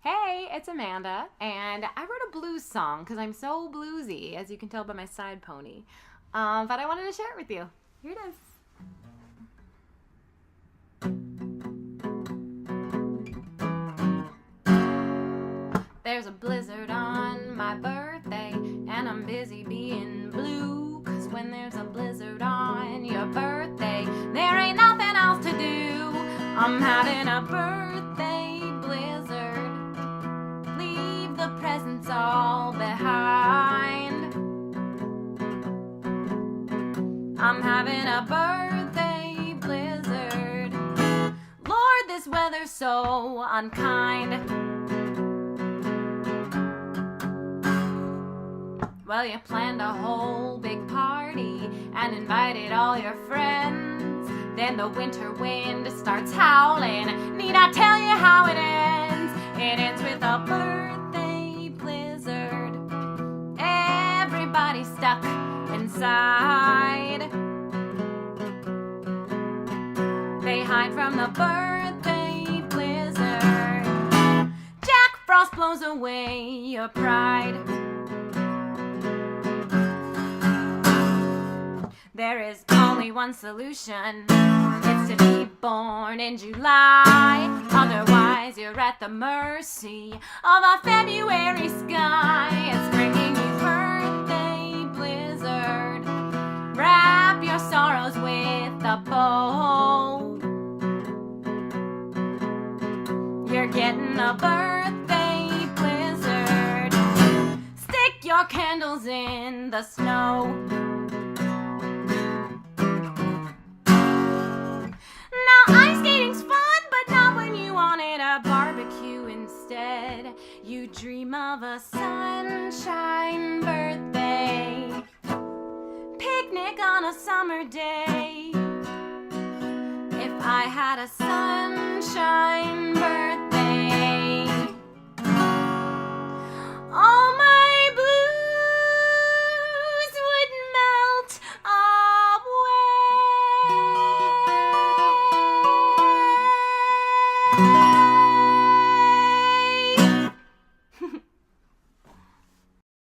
Hey, it's Amanda, and I wrote a blues song because I'm so bluesy, as you can tell by my side pony. But I wanted to share it with you. Here it is. There's a blizzard on my birthday, and I'm busy being blue. 'Cause when there's a blizzard on your birthday, there ain't nothing else to do. I'm having a birthday blizzard. Leave the presents all behind. I'm having a birthday blizzard. Lord, this weather's so unkind. Well, you planned a whole big party and invited all your friends. Then the winter wind starts howling. Need I tell you how it ends? It ends with a birthday blizzard. Everybody stuck inside. They hide from the birthday blizzard. Jack Frost blows away your pride. There is only one solution. It's to be born in July. Otherwise, you're at the mercy of a February sky. It's bringing you birthday blizzard. Wrap your sorrows with a bow. You're getting a birthday blizzard. Stick your candles in the snow. Barbecue instead. You dream of a sunshine birthday, picnic on a summer day. If I had a sunshine birthday, all my blues would melt away.